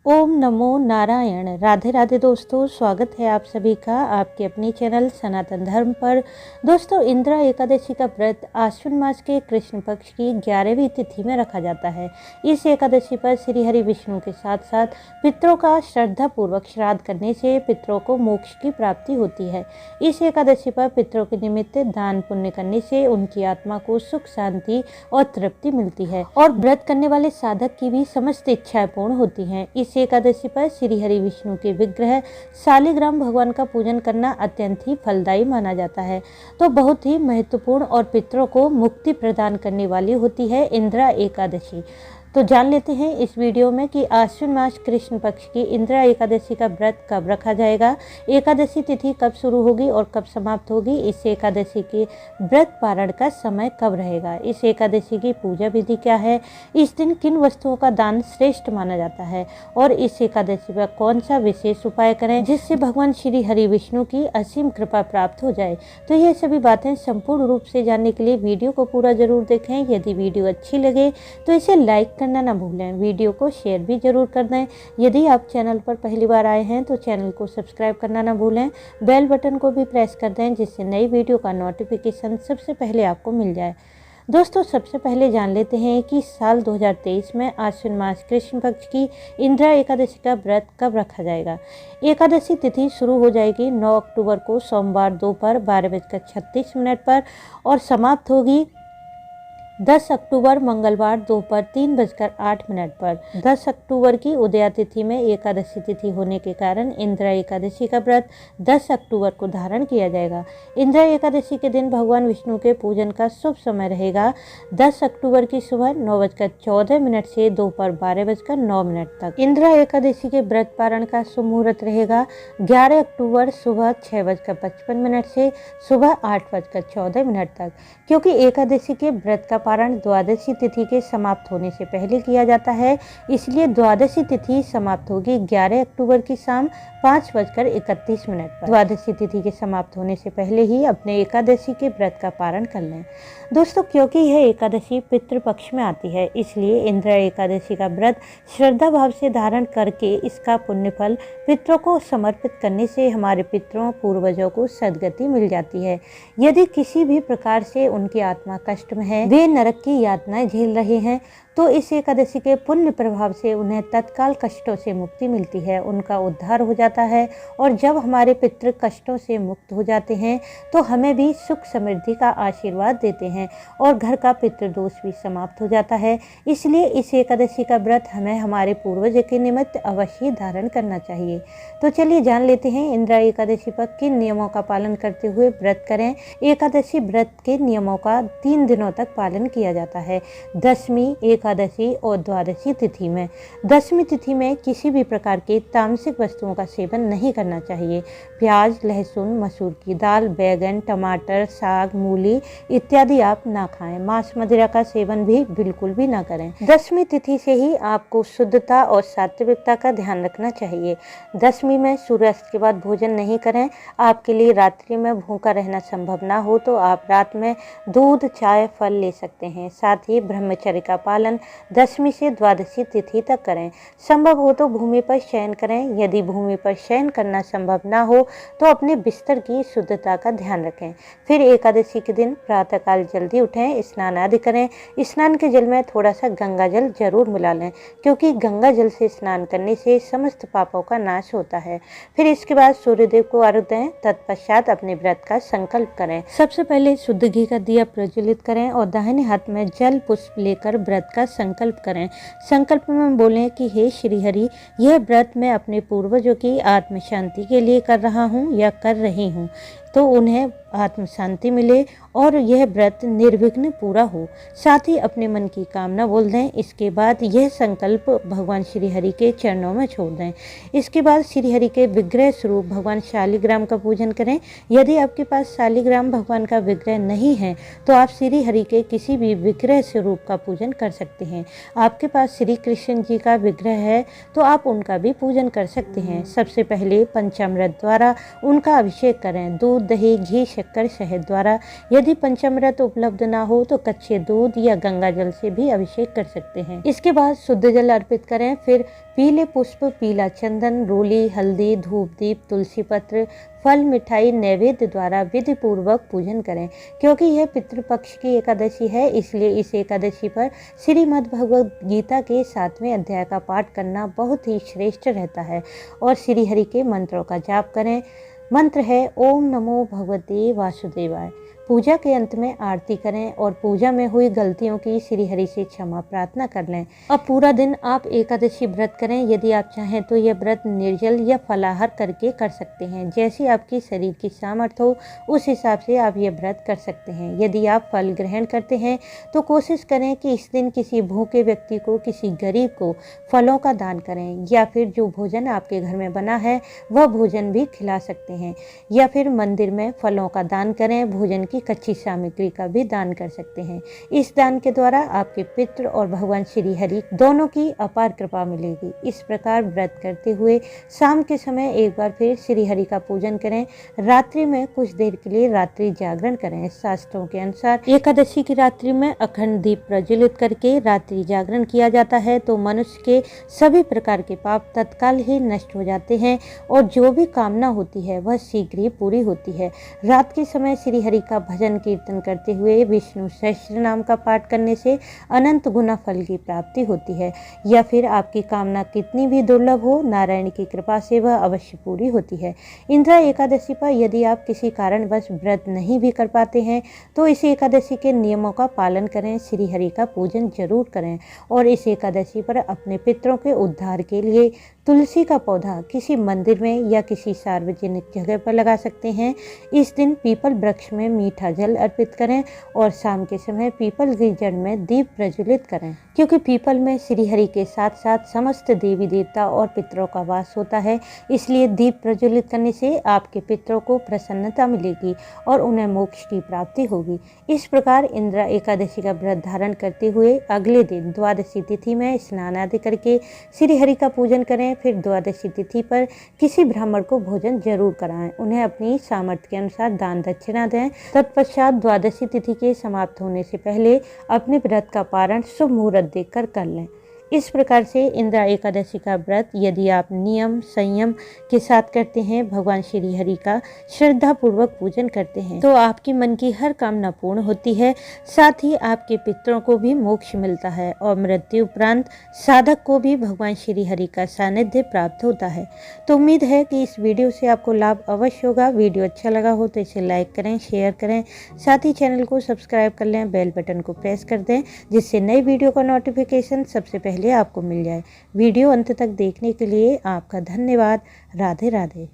ओम नमो नारायण। राधे राधे दोस्तों, स्वागत है आप सभी का आपके अपने चैनल सनातन धर्म पर। दोस्तों, इंदिरा एकादशी का व्रत आश्विन मास के कृष्ण पक्ष की 11वीं तिथि में रखा जाता है। इस एकादशी पर श्री हरि विष्णु के साथ साथ पितरों का श्रद्धा पूर्वक श्राद्ध करने से पितरों को मोक्ष की प्राप्ति होती है। इस एकादशी पर पितरों के निमित्त दान पुण्य करने से उनकी आत्मा को सुख शांति और तृप्ति मिलती है और व्रत करने वाले साधक की भी समस्त इच्छाएं पूर्ण होती हैं। इस एकादशी पर श्री हरि विष्णु के विग्रह शालिग्राम भगवान का पूजन करना अत्यंत ही फलदायी माना जाता है। तो बहुत ही महत्वपूर्ण और पितरों को मुक्ति प्रदान करने वाली होती है इंदिरा एकादशी। तो जान लेते हैं इस वीडियो में कि आश्विन मास कृष्ण पक्ष की इंदिरा एकादशी का व्रत कब रखा जाएगा, एकादशी तिथि कब शुरू होगी और कब समाप्त होगी, इस एकादशी के व्रत पारण का समय कब रहेगा, इस एकादशी की पूजा विधि क्या है, इस दिन किन वस्तुओं का दान श्रेष्ठ माना जाता है और इस एकादशी पर कौन सा विशेष उपाय करें जिससे भगवान श्री हरि विष्णु की असीम कृपा प्राप्त हो जाए। तो ये सभी बातें संपूर्ण रूप से जानने के लिए वीडियो को पूरा जरूर देखें। यदि वीडियो अच्छी लगे तो इसे लाइक करना ना भूलें, वीडियो को शेयर भी जरूर कर दें। यदि आप चैनल पर पहली बार आए हैं तो चैनल को सब्सक्राइब करना ना भूलें, बेल बटन को भी प्रेस कर दें जिससे नई वीडियो का नोटिफिकेशन सबसे पहले आपको मिल जाए। दोस्तों, सबसे पहले जान लेते हैं कि साल 2023 में आश्विन मास कृष्ण पक्ष की इंदिरा एकादशी का व्रत कब रखा जाएगा। एकादशी तिथि शुरू हो जाएगी 9 अक्टूबर को सोमवार दोपहर 12:36 पर और समाप्त होगी 10 अक्टूबर मंगलवार दोपहर 3:08 पर। 10 अक्टूबर की उदया तिथि में एकादशी तिथि होने के कारण इंदिरा एकादशी का व्रत 10 अक्टूबर को धारण किया जाएगा। इंदिरा एकादशी के दिन भगवान विष्णु के पूजन का शुभ समय रहेगा 10 अक्टूबर की सुबह 9:14 से दोपहर 12:09 तक। इंदिरा एकादशी के व्रत पारण का शुभ मुहूर्त रहेगा 11 अक्टूबर सुबह 6:55 से सुबह 8:14 तक। क्योंकि एकादशी के व्रत का पारण द्वादशी तिथि के समाप्त होने से पहले किया जाता है, इसलिए द्वादशी तिथि समाप्त होगी 11 अक्टूबर की शाम 5:31 पर। द्वादशी तिथि के समाप्त होने से पहले ही अपने एकादशी के व्रत का पारण कर लें। दोस्तों, क्योंकि यह एकादशी पितृपक्ष में आती है, इसलिए इंदिरा एकादशी का व्रत श्रद्धा भाव से धारण करके इसका पुण्य फल पितरों को समर्पित करने से हमारे पितरों पूर्वजों को सद्गति मिल जाती है। यदि किसी भी प्रकार से उनकी आत्मा कष्ट में है, वे नरक की यातनाएं झेल रहे हैं, तो इस एकादशी के पुण्य प्रभाव से उन्हें तत्काल कष्टों से मुक्ति मिलती है, उनका उद्धार हो जाता है। और जब हमारे पितृ कष्टों से मुक्त हो जाते हैं तो हमें भी सुख समृद्धि का आशीर्वाद देते हैं और घर का पितृदोष भी समाप्त हो जाता है। इसलिए इस एकादशी का व्रत हमें हमारे पूर्वज के निमित्त अवश्य धारण करना चाहिए। तो चलिए जान लेते हैं इंदिरा एकादशी पर किन नियमों का पालन करते हुए व्रत करें। एकादशी व्रत के नियमों का 3 दिनों तक पालन किया जाता है, दशमी, एकादशी और द्वादशी तिथि में। दशमी तिथि में किसी भी प्रकार के तामसिक वस्तुओं का सेवन नहीं करना चाहिए। प्याज, लहसुन, मसूर की दाल, बैगन, टमाटर, साग, मूली इत्यादि आप ना खाएं। मांस मदिरा का सेवन भी बिल्कुल भी ना करें। दशमी तिथि से ही आपको शुद्धता और सात्विकता का ध्यान रखना चाहिए। दशमी में सूर्यास्त के बाद भोजन नहीं करें। आपके लिए रात्रि में भूखा रहना संभव ना हो तो आप रात में दूध, चाय, फल ले सकते हैं। साथ ही ब्रह्मचर्य का पालन दशमी से द्वादशी तिथि तक करें। संभव हो तो भूमि पर शयन करें। यदि भूमि पर शयन करना संभव ना हो तो अपने बिस्तर की शुद्धता का ध्यान रखें। फिर एकादशी के दिन प्रातःकाल जल्दी उठें, स्नान आदि करें। स्नान के जल में थोड़ा सा गंगा जल जरूर मिला लें, क्योंकि गंगा जल से स्नान करने से समस्त पापों का नाश होता है। फिर इसके बाद सूर्यदेव को अर्घ्य दें। तत्पश्चात अपने व्रत का संकल्प करें। सबसे पहले शुद्ध घी का दिया प्रज्वलित करें और दाहिने हाथ में जल पुष्प लेकर व्रत का संकल्प करें। संकल्प में बोलें कि हे श्री हरि, यह व्रत मैं अपने पूर्वजों की आत्म शांति के लिए कर रहा हूँ या कर रही हूँ, तो उन्हें आत्म शांति मिले और यह व्रत निर्विघ्न पूरा हो। साथ ही अपने मन की कामना बोल दें। इसके बाद यह संकल्प भगवान श्री हरि के चरणों में छोड़ दें। इसके बाद श्री हरि के विग्रह स्वरूप भगवान शालिग्राम का पूजन करें। यदि आपके पास शालिग्राम भगवान का विग्रह नहीं है तो आप श्री हरि के किसी भी विग्रह स्वरूप का पूजन कर सकते हैं। आपके पास श्री कृष्ण जी का विग्रह है तो आप उनका भी पूजन कर सकते हैं। सबसे पहले पंचामृत द्वारा उनका अभिषेक करें। दूध, दही, घी, शक्कर शहद द्वारा। यदि पंचामृत उपलब्ध ना हो तो कच्चे दूध या गंगा जल से भी अभिषेक कर सकते हैं। इसके बाद शुद्ध जल अर्पित करें। फिर पीले पुष्प, पीला चंदन, रोली, हल्दी, धूप दीप, तुलसी पत्र, फल, मिठाई नैवेद्य द्वारा विधि पूर्वक पूजन करें। क्योंकि यह पितृपक्ष की एकादशी है, इसलिए इस एकादशी पर श्रीमद् भगवद गीता के 7वें अध्याय का पाठ करना बहुत ही श्रेष्ठ रहता है और श्री हरि के मंत्रों का जाप करें। मंत्र है ओम नमो भगवते वासुदेवाय। पूजा के अंत में आरती करें और पूजा में हुई गलतियों की श्री हरि से क्षमा प्रार्थना कर लें। अब पूरा दिन आप एकादशी व्रत करें। यदि आप चाहें तो यह व्रत निर्जल या फलाहार करके कर सकते हैं। जैसी आपकी शरीर की सामर्थ्य हो उस हिसाब से आप यह व्रत कर सकते हैं। यदि आप फल ग्रहण करते हैं तो कोशिश करें कि इस दिन किसी भूखे व्यक्ति को, किसी गरीब को फलों का दान करें, या फिर जो भोजन आपके घर में बना है वह भोजन भी खिला सकते हैं, या फिर मंदिर में फलों का दान करें। भोजन की कच्ची सामग्री का भी दान कर सकते हैं। इस दान के द्वारा आपके पितृ और भगवान श्री हरि दोनों की अपार कृपा मिलेगी। इस प्रकार व्रत करते हुए शाम के समय एक बार फिर श्री हरि का पूजन करें। रात्रि में कुछ देर के लिए रात्रि जागरण करें। शास्त्रों के अनुसार एकादशी की रात्रि में अखंड दीप प्रज्वलित करके रात्रि जागरण किया जाता है तो मनुष्य के सभी प्रकार के पाप तत्काल ही नष्ट हो जाते हैं और जो भी कामना होती है वह शीघ्र ही पूरी होती है। रात के समय श्री हरि का भजन कीर्तन करते हुए विष्णु सहस्त्र नाम का पाठ करने से अनंत गुना फल की प्राप्ति होती है। या फिर आपकी कामना कितनी भी दुर्लभ हो, नारायण की कृपा से वह अवश्य पूरी होती है। इंद्रा एकादशी पर यदि आप किसी कारणवश व्रत नहीं भी कर पाते हैं तो इस एकादशी के नियमों का पालन करें। श्री हरि का पूजन जरूर करें और इस एकादशी पर अपने पितरों के उद्धार के लिए तुलसी का पौधा किसी मंदिर में या किसी सार्वजनिक जगह पर लगा सकते हैं। इस दिन पीपल वृक्ष में मीठा जल अर्पित करें और शाम के समय पीपल की जड़ में दीप प्रज्वलित करें, क्योंकि पीपल में श्री हरि के साथ साथ समस्त देवी देवता और पितरों का वास होता है। इसलिए दीप प्रज्वलित करने से आपके पितरों को प्रसन्नता मिलेगी और उन्हें मोक्ष की प्राप्ति होगी। इस प्रकार इंद्रा एकादशी का व्रत धारण करते हुए अगले दिन द्वादशी तिथि में स्नान आदि करके श्री हरि का पूजन करें। फिर द्वादशी तिथि पर किसी ब्राह्मण को भोजन जरूर कराएं। उन्हें अपनी सामर्थ्य के अनुसार दान दक्षिणा दें। तत्पश्चात द्वादशी तिथि के समाप्त होने से पहले अपने व्रत का पारण शुभ मुहूर्त देखकर कर लें। इस प्रकार से इंद्रा एकादशी का व्रत यदि आप नियम संयम के साथ करते हैं, भगवान श्री हरि का श्रद्धा पूर्वक पूजन करते हैं तो आपकी मन की हर कामना पूर्ण होती है। साथ ही आपके पितरों को भी मोक्ष मिलता है और मृत्यु उपरांत साधक को भी भगवान श्री हरि का सानिध्य प्राप्त होता है। तो उम्मीद है कि इस वीडियो से आपको लाभ अवश्य होगा। वीडियो अच्छा लगा हो तो इसे लाइक करें, शेयर करें, साथ ही चैनल को सब्सक्राइब कर लें, बेल बटन को प्रेस कर दें जिससे नई वीडियो का नोटिफिकेशन सबसे पहले आपको मिल जाए। वीडियो अंत तक देखने के लिए आपका धन्यवाद। राधे राधे।